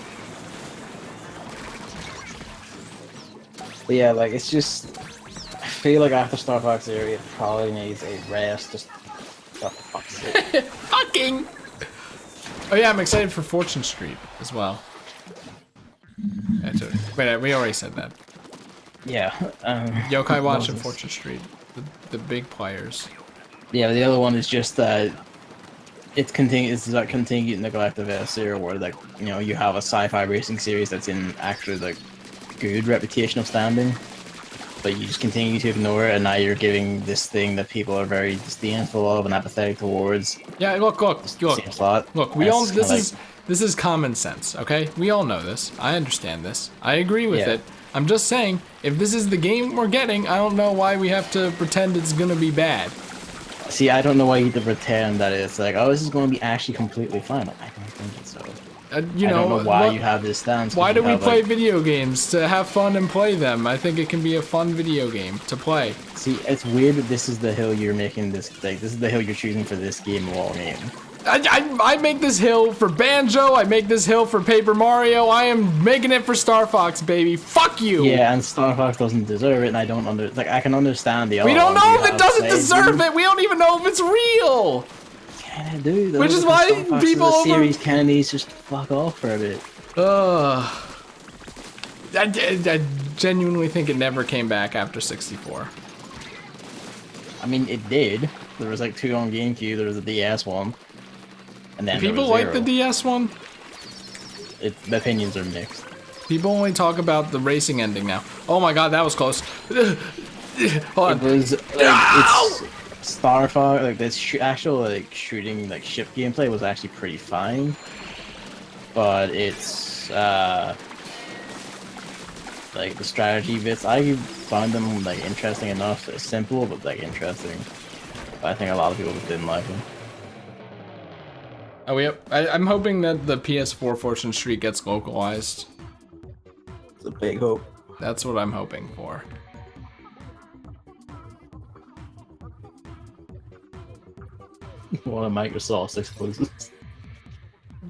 But yeah, like, it's just, I feel like after Star Fox Zero, it probably needs a rest. Just for fuck's sake. Fucking. Oh yeah, I'm excited for Fortune Street as well. Wait, we already said that. Yeah. Yokai Watch and Fortune Street, the big players. Yeah, the other one is just that it's that continued neglect of F-Zero, where, like, you know, you have a sci-fi racing series that's in actually, like, good reputation of standing, but you just continue to ignore it, and now you're giving this thing that people are very disdainful of and apathetic towards. Yeah, look. This is common sense, okay? We all know this. I understand this. I agree with it. I'm just saying, if this is the game we're getting, I don't know why we have to pretend it's gonna be bad. See, I don't know why you have to pretend that it's like, oh, this is going to be actually completely fine. I don't think it's so. I don't know why you have this stance. Why do we play video games? To have fun and play them. I think it can be a fun video game to play. See, it's weird that this is the hill you're making this, like, this is the hill you're choosing for this game of all game. I make this hill for Banjo, I make this hill for Paper Mario, I am making it for Star Fox, baby. Fuck you! Yeah, and Star Fox doesn't deserve it, and I don't I can understand the other. We don't know if it doesn't deserve it! We don't even know if it's real! Kinda do, though. Which is why people the series kinda needs to just fuck off for a bit. I genuinely think it never came back after 64. I mean, it did. There was like 2 on GameCube, there was a DS one. And then people like the DS one? The opinions are mixed. People only talk about the racing ending now. Oh my god, that was close. Hold on. It was like, it's Star Fox, like this actual like shooting like ship gameplay was actually pretty fine, but it's like the strategy bits. I found them like interesting enough. They're simple, but like interesting. But I think a lot of people just didn't like them. Oh, yep. I'm hoping that the PS4 Fortune Street gets localized. It's a big hope. That's what I'm hoping for. One of Microsoft's exclusives.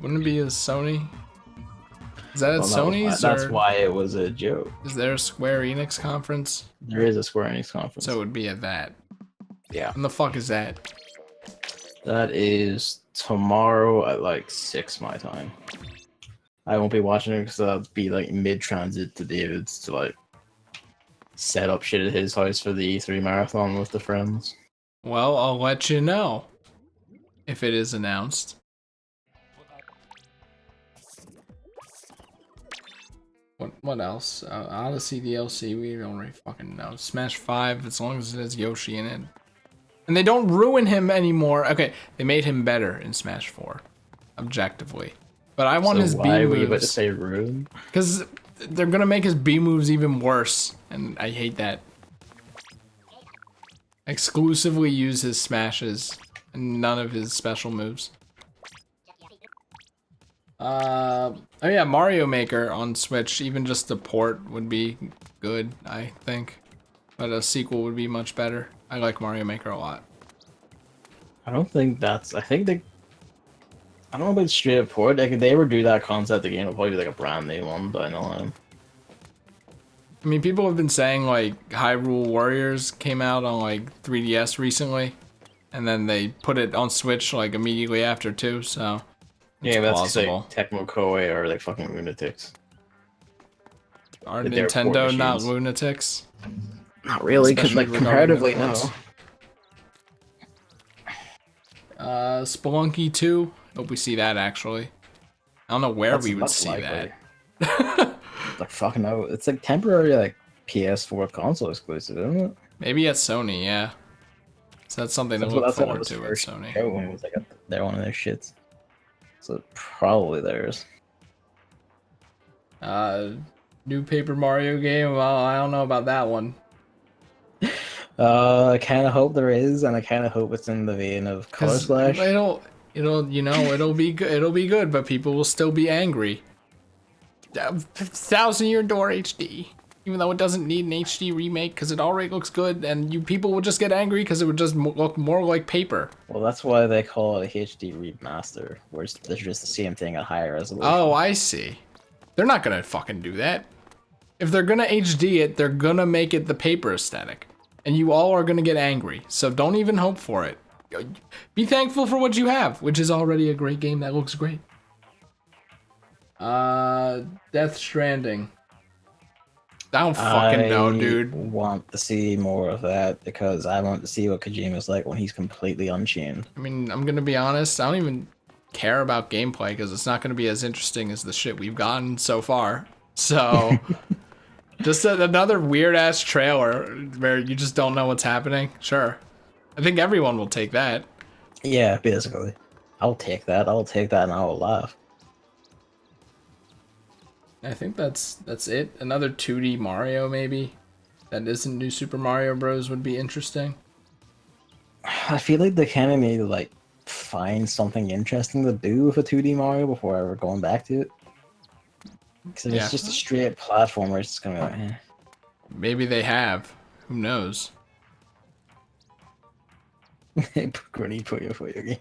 Wouldn't it be a Sony? Is that at Sony's? That's why it was a joke. Is there a Square Enix conference? There is a Square Enix conference. So it would be at that. Yeah. When the fuck is that? That is tomorrow at like 6 my time. I won't be watching it because I'll be like mid-transit to David's to like set up shit at his house for the E3 marathon with the friends. Well, I'll let you know if it is announced. What else? Odyssey DLC, we don't really fucking know. Smash 5, as long as it has Yoshi in it. And they don't ruin him anymore. Okay, they made him better in Smash 4, objectively. But I want his B moves. Why were you about to say ruin? Because they're gonna make his B moves even worse, and I hate that. Exclusively use his smashes, and none of his special moves. Oh yeah, Mario Maker on Switch, even just the port would be good, I think. But a sequel would be much better. I like Mario Maker a lot. I don't think that's... I think they... I don't know about straight up port. Like, if they ever do that concept, the game will probably be like a brand new one, but I know I mean, people have been saying, like, Hyrule Warriors came out on, like, 3DS recently. And then they put it on Switch, like, immediately after, too, so... Yeah, but that's like Tecmo Koei or like fucking lunatics. Are Nintendo not lunatics? Not really, because like comparatively, no. Spelunky 2. Hope we see that actually. I don't know where we would see that. Like fucking no, it's like temporary like PS4 console exclusive, isn't it? Maybe at Sony, yeah. So that's something to look forward to at Sony. When it was like they're one of their shits. So probably theirs. New Paper Mario game. Well, I don't know about that one. I kind of hope there is, and I kind of hope it's in the vein of Color Splash. It'll be good. It'll be good, but people will still be angry. 1000-year door HD, even though it doesn't need an HD remake because it already looks good, and people will just get angry because it would just look more like paper. Well, that's why they call it a HD remaster, where it's just the same thing at higher resolution. Oh, I see. They're not gonna fucking do that. If they're gonna HD it, they're gonna make it the paper aesthetic, and you all are gonna get angry. So don't even hope for it. Be thankful for what you have, which is already a great game that looks great. Death Stranding. I don't fucking know, dude. I want to see more of that because I want to see what Kojima's like when he's completely unchained. I mean, I'm gonna be honest, I don't even care about gameplay because it's not gonna be as interesting as the shit we've gotten so far. So, just another weird-ass trailer where you just don't know what's happening. Sure. I think everyone will take that. Yeah, basically. I'll take that. I'll take that and I will laugh. I think that's it. Another 2D Mario, maybe. That isn't New Super Mario Bros. Would be interesting. I feel like they kind of need to like find something interesting to do with a 2D Mario before ever going back to it. Because if it's just a straight platformer, it's just gonna be like, eh. Maybe they have. Who knows? Puyo game.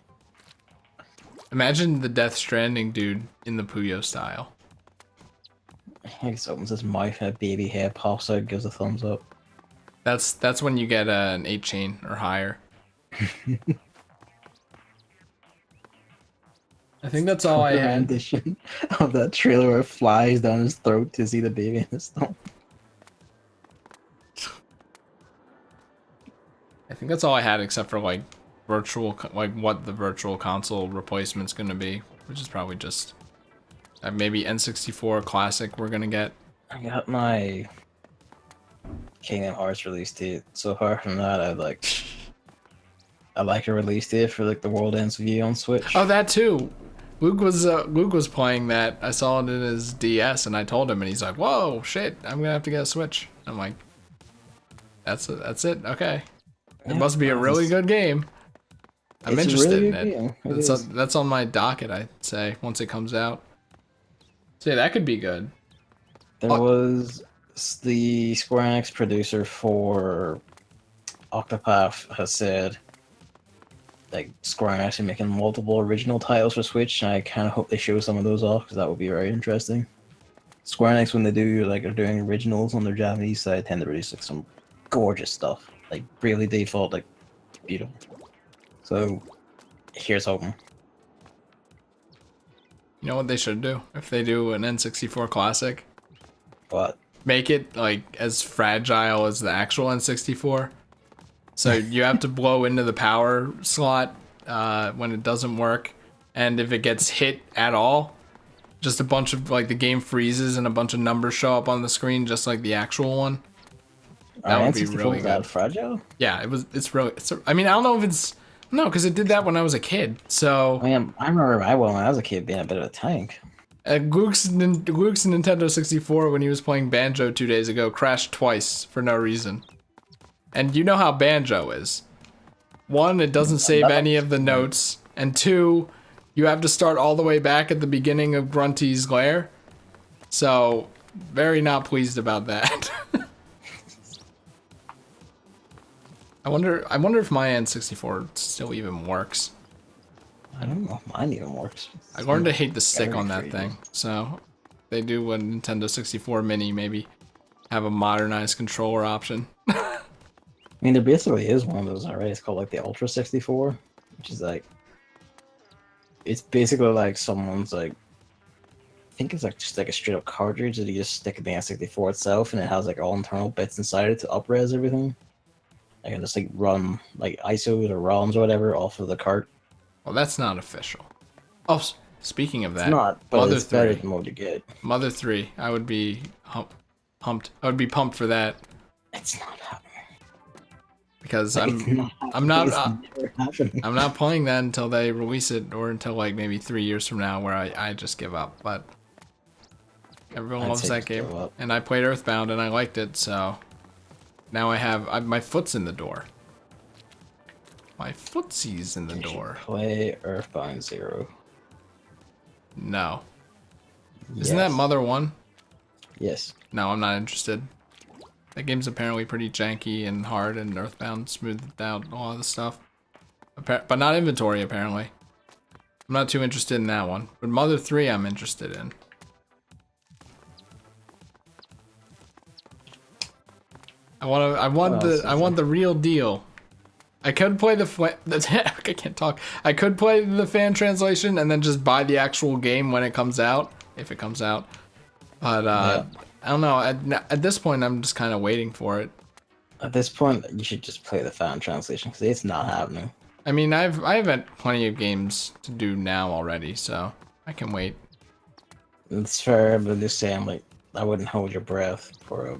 Imagine the Death Stranding dude in the Puyo style. He just opens his mouth and a baby hair pops out, gives a thumbs up. That's when you get an 8 chain or higher. I think that's all I had. Rendition of that trailer where it flies down his throat to see the baby in his stomach. I think that's all I had, except for like what the virtual console replacement's gonna be, which is probably just maybe N64 Classic we're gonna get. I got my Kingdom Hearts release date. So apart from that, I'd like a release date for like the World Ends With You on Switch. Oh, that too. Luke was playing that. I saw it in his DS, and I told him, and he's like, "Whoa, shit! I'm gonna have to get a Switch." I'm like, "That's it. Okay, it must be a really good game. I'm interested in it. That's on my docket. I'd say once it comes out. So yeah, that could be good." There was the Square Enix producer for Octopath has said, like, Square Enix are making multiple original titles for Switch, and I kind of hope they show some of those off because that would be very interesting. Square Enix, when they do like are doing originals on their Japanese side, tend to release like some gorgeous stuff, like Bravely Default, like beautiful. So here's hoping. You know what they should do if they do an N64 classic? What? Make it like as fragile as the actual N64. So you have to blow into the power slot when it doesn't work, and if it gets hit at all, just a bunch of like the game freezes and a bunch of numbers show up on the screen, just like the actual one. That would be really good. That fragile? Yeah, it's really. I mean, I don't know if it's no, because it did that when I was a kid. So I mean, I remember when I was a kid being a bit of a tank. Luke's Nintendo 64 when he was playing Banjo 2 days ago crashed twice for no reason. And you know how Banjo is. One, it doesn't save any of the notes, and two, you have to start all the way back at the beginning of Grunty's lair. So, very not pleased about that. I wonder if my N64 still even works. I don't know if mine even works. I learned to hate the stick on that thing. So, they do a Nintendo 64 Mini, maybe have a modernized controller option. I mean, there basically is one of those already. It's called like the Ultra 64, which is like, it's basically like someone's like, I think it's like just like a straight up cartridge that you just stick in the N64 itself, and it has like all internal bits inside it to up-res everything. I can just like run like ISOs or ROMs or whatever off of the cart. Well, that's not official. Oh, speaking of that, it's not, but Mother it's 3. better than what you get. Mother 3, I would be pumped. I would be pumped for that. It's not happening. Because I'm not playing that until they release it, or until like maybe 3 years from now, where I just give up. But everyone loves that game, and I played Earthbound and I liked it, so now my foot's in the door. My footsy's in the door. Play Earthbound 0. No. Yes. Isn't that Mother 1? Yes. No, I'm not interested. That game's apparently pretty janky and hard, and Earthbound smoothed out a lot of the stuff. But not inventory, apparently. I'm not too interested in that one. But Mother 3 I'm interested in. I want the real deal. I could play I can't talk. I could play the fan translation and then just buy the actual game when it comes out, if it comes out. But yeah. I don't know. At this point, I'm just kind of waiting for it. At this point, you should just play the fan translation because it's not happening. I mean, I have plenty of games to do now already, so I can wait. It's fair, but just saying, like, I wouldn't hold your breath for a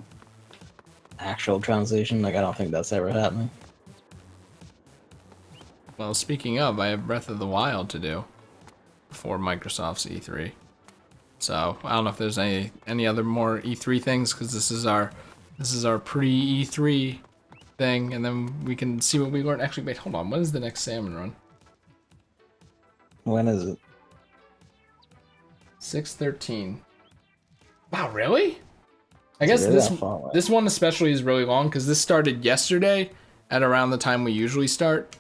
actual translation. Like, I don't think that's ever happening. Well, speaking of, I have Breath of the Wild to do before Microsoft's E3. So I don't know if there's any other more E3 things, because this is our pre-E3 thing, and then we can see what we learn. Actually, wait, hold on. When is the next Salmon run? When is it? 6/13. Wow, really? I guess this one especially is really long, because this started yesterday at around the time we usually start.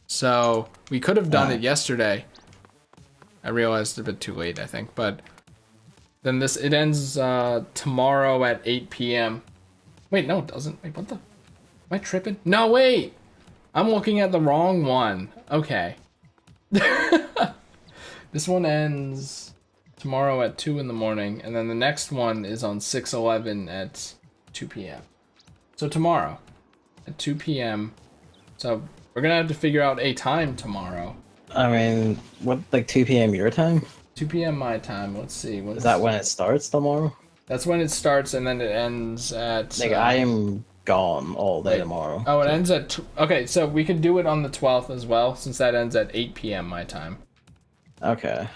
So we could have done it yesterday. I realized a bit too late, I think, but then it ends tomorrow at 8 p.m. Wait, no, it doesn't. Wait, what the? Am I tripping? No, wait! I'm looking at the wrong one. Okay. This one ends tomorrow at 2 in the morning, and then the next one is on 6/11 at 2 p.m. So tomorrow at 2 p.m. So we're gonna have to figure out a time tomorrow. I mean, what, like 2 p.m. your time? 2 p.m. my time. Let's see. Is that when it starts tomorrow? That's when it starts, and then it ends at... Like, I am gone all day tomorrow. Oh, it ends at... Okay, so we could do it on the 12th as well, since that ends at 8 p.m. my time. Okay.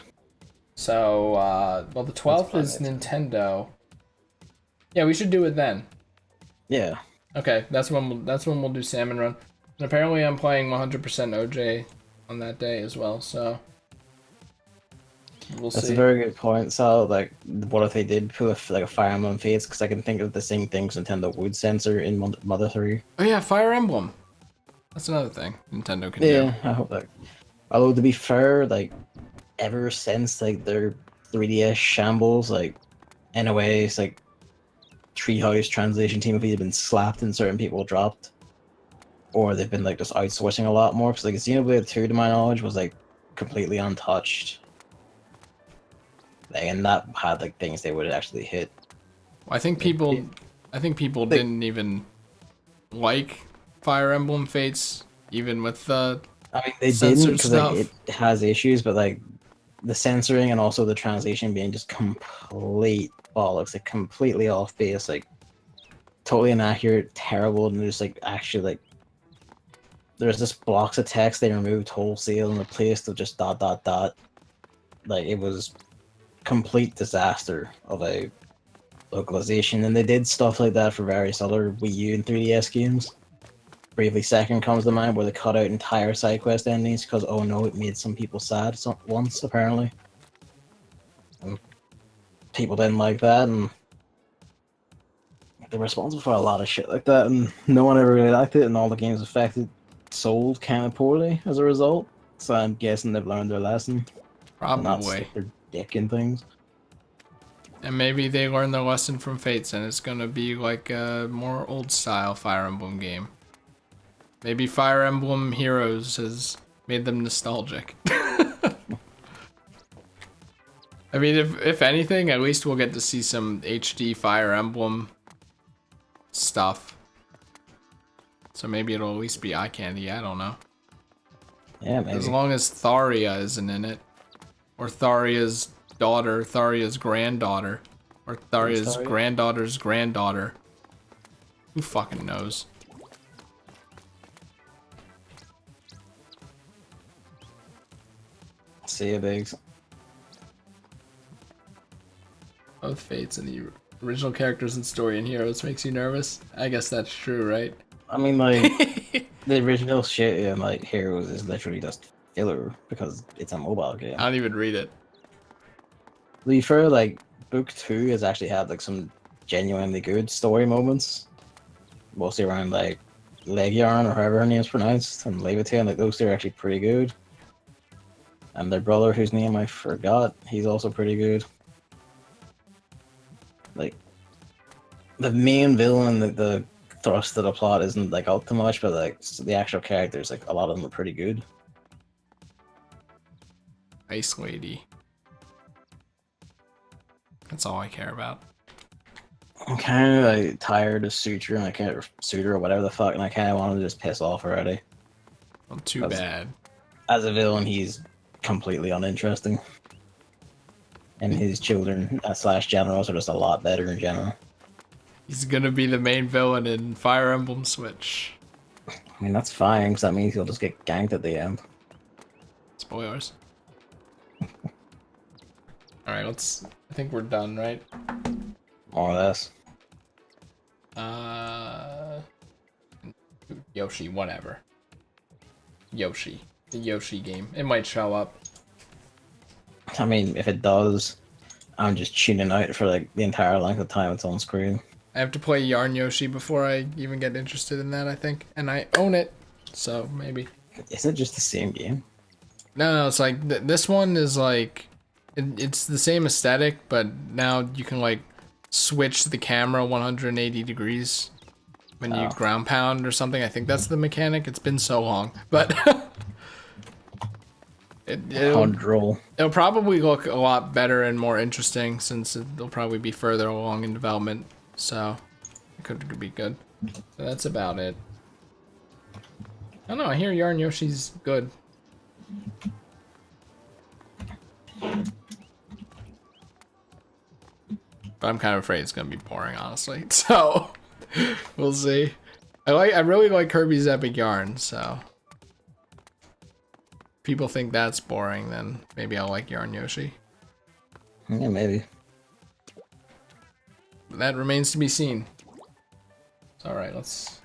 So, well, the 12th is Nintendo. Yeah, we should do it then. Yeah. Okay, that's when we'll do Salmon Run. And apparently I'm playing 100% OJ on that day as well, so we'll That's see. a very good point. So, like, what if they did put like a Fire Emblem Fates? Because I can think of the same things Nintendo would censor in Mother 3. Oh yeah, Fire Emblem. That's another thing Nintendo can do. Yeah, I hope that. Although to be fair, like, ever since like their 3DS shambles, like, in a way, it's like Treehouse translation team have either been slapped and certain people dropped, or they've been like just outsourcing a lot more. Because like Xenoblade 2, to my knowledge, was like completely untouched. Like, and that had like things they would actually hit. I think people didn't even like Fire Emblem Fates, even with the I mean, they didn't censored because stuff. like, it has issues, but like the censoring and also the translation being just complete bollocks, like completely off base, like totally inaccurate, terrible, and just like actually like there's just blocks of text they removed wholesale and replaced with just dot dot dot. Like it was complete disaster of a localization, and they did stuff like that for various other Wii U and 3DS games. Bravely Second comes to mind, where they cut out entire side quest endings because, oh no, it made some people sad once, apparently. And people didn't like that, and they're responsible for a lot of shit like that, and no one ever really liked it, and all the games affected sold kind of poorly as a result. So I'm guessing they've learned their lesson. And not Probably. stick their dick in things. And maybe they learned their lesson from Fates and it's gonna be like a more old style Fire Emblem game. Maybe Fire Emblem Heroes has made them nostalgic. I mean, if anything, at least we'll get to see some HD Fire Emblem stuff. So maybe it'll at least be eye candy, I don't know. Yeah, maybe. As long as Tharia isn't in it. Or Tharia's daughter, Tharia's granddaughter. Or Tharia's granddaughter's granddaughter. Who fucking knows? See ya, Biggs. Both Fates and the original characters and story and heroes makes you nervous? I guess that's true, right? I mean, like, the original shit in, like, Heroes is literally just filler because it's a mobile game. I don't even read it. To be fair, like, Book 2 has actually had, like, some genuinely good story moments. Mostly around, like, Legion or however her name's pronounced, and Leviathan, like, those two are actually pretty good. And their brother, whose name I forgot, he's also pretty good. Like, the main villain, the thrust of the plot isn't, like, up to much, but, like, the actual characters, like, a lot of them are pretty good. Ice Lady. That's all I care about. I'm kind of, like, tired of Suture, and I can't, Suitor or whatever the fuck, and I kind of want to just piss off already. Well, too bad. As a villain, he's completely uninteresting. And his children / generals are just a lot better in general. He's gonna be the main villain in Fire Emblem Switch. I mean, that's fine, because that means he'll just get ganked at the end. Spoilers. Alright, I think we're done, right? More or less. Yoshi, whatever. Yoshi. The Yoshi game. It might show up. I mean, if it does, I'm just tuning out for, like, the entire length of time it's on screen. I have to play Yarn Yoshi before I even get interested in that, I think. And I own it, so maybe. Isn't it just the same game? No, it's like, this one is like, it's the same aesthetic, but now you can like switch the camera 180 degrees when you ground pound or something. I think that's the mechanic. It's been so long, but it'll probably look a lot better and more interesting since it'll probably be further along in development. So it could be good. So that's about it. I don't know. I hear Yarn Yoshi's good. But I'm kind of afraid it's gonna be boring, honestly. So we'll see. I really like Kirby's Epic Yarn, so if people think that's boring, then maybe I'll like Yarn Yoshi. Yeah, maybe. That remains to be seen. All right, let's